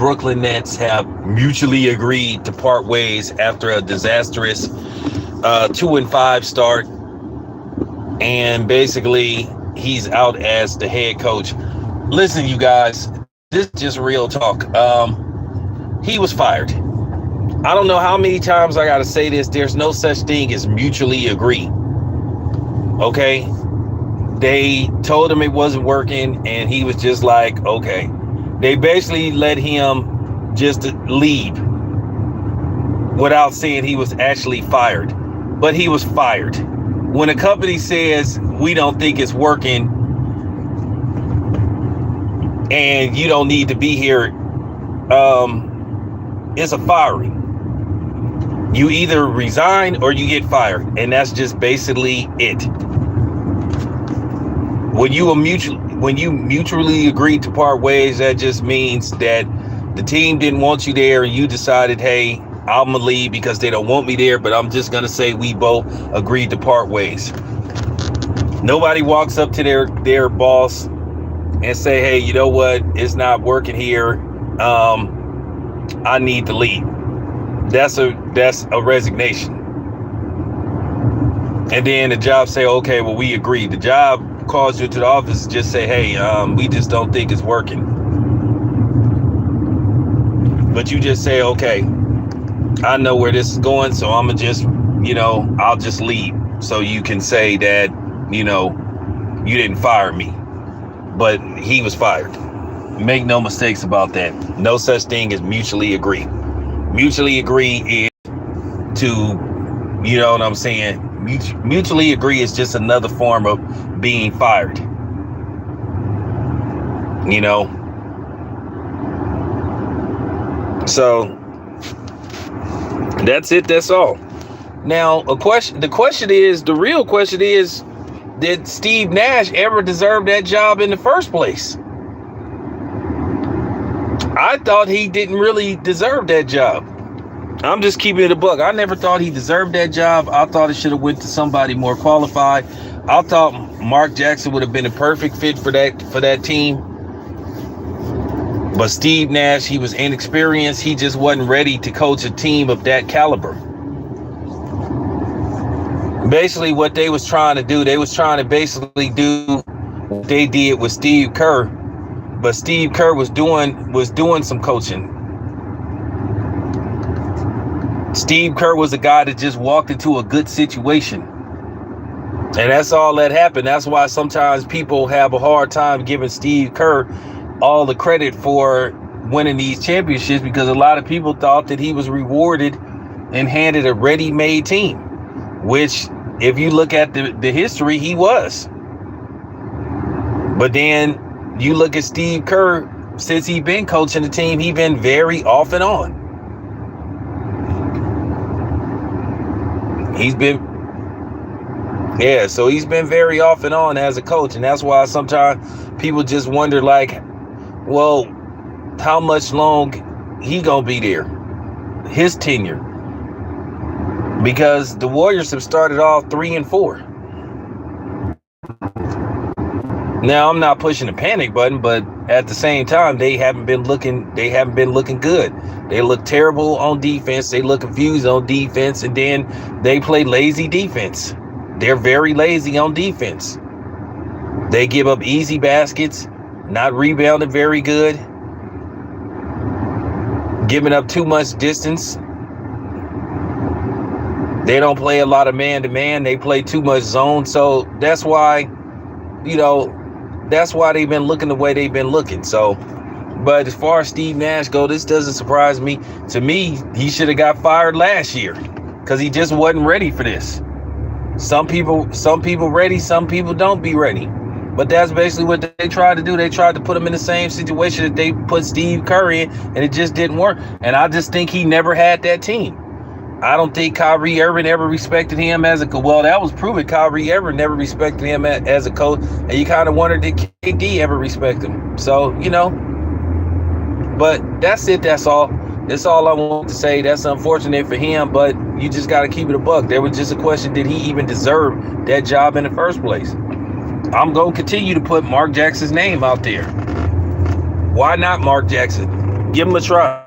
Brooklyn Nets have mutually agreed to part ways after a disastrous 2-5 start, and basically he's out as the head coach. Listen, you guys, this is just real talk. He was fired. I don't know how many times I gotta say this. There's no such thing as mutually agree. Okay? They told him it wasn't working, and he was just like, okay. They basically let him just leave without saying he was actually fired. But he was fired. When a company says, we don't think it's working and you don't need to be here, it's a firing. You either resign or you get fired, and that's just basically it. When you mutually agreed to part ways, that just means that the team didn't want you there, and you decided, hey, I'm gonna leave because they don't want me there, but I'm just gonna say we both agreed to part ways. Nobody walks up to their boss and say, hey, you know what, it's not working here, I need to leave. That's a resignation. And then the job say, okay, well, we agree. The job calls you to the office and just say, hey, we just don't think it's working. But you just say, okay, I know where this is going, so I'm gonna just, I'll just leave. So you can say that, you didn't fire me. But he was fired. Make no mistakes about that. No such thing as mutually agree. Mutually agree is to, you know what I'm saying? Mutually agree is just another form of being fired. So that's it. That's all. Now, the real question is, did Steve Nash ever deserve that job in the first place? I thought he didn't really deserve that job. I'm just keeping it a buck. I never thought he deserved that job. I thought it should have went to somebody more qualified. I thought Mark Jackson would have been a perfect fit for that team. But Steve Nash, he was inexperienced. He just wasn't ready to coach a team of that caliber. Basically, what they was trying to do, they was trying to basically do what they did with Steve Kerr. But Steve Kerr was doing some coaching. Steve Kerr was a guy that just walked into a good situation. And that's all that happened. That's why sometimes people have a hard time giving Steve Kerr all the credit for winning these championships, because a lot of people thought that he was rewarded and handed a ready-made team, which, if you look at the history, he was. But then you look at Steve Kerr, since he's been coaching the team, he's been very off and on. So he's been very off and on as a coach. And that's why sometimes people just wonder, like, well, how much long he gonna be there, his tenure. Because the Warriors have started off 3-4. Now, I'm not pushing the panic button, but at the same time, they haven't been looking good. They look terrible on defense. They look confused on defense, and then they play lazy defense. They're very lazy on defense. They give up easy baskets, not rebounding very good, giving up too much distance. They don't play a lot of man-to-man. They play too much zone. So that's why, they've been looking the way they've been looking. So, but as far as Steve Nash go, this doesn't surprise me. To me, he should have got fired last year because he just wasn't ready for this. Some people ready, some people don't be ready. But that's basically what they tried to do. They tried to put him in the same situation that they put Steve Kerr in, and it just didn't work. And I just think he never had that team. I don't think Kyrie Irving ever respected him as a coach. Well, that was proven. Kyrie Irving never respected him as a coach. And you kind of wondered, did KD ever respect him? So, but that's it. That's all. That's all I want to say. That's unfortunate for him, but you just got to keep it a buck. There was just a question, did he even deserve that job in the first place? I'm going to continue to put Mark Jackson's name out there. Why not Mark Jackson? Give him a try.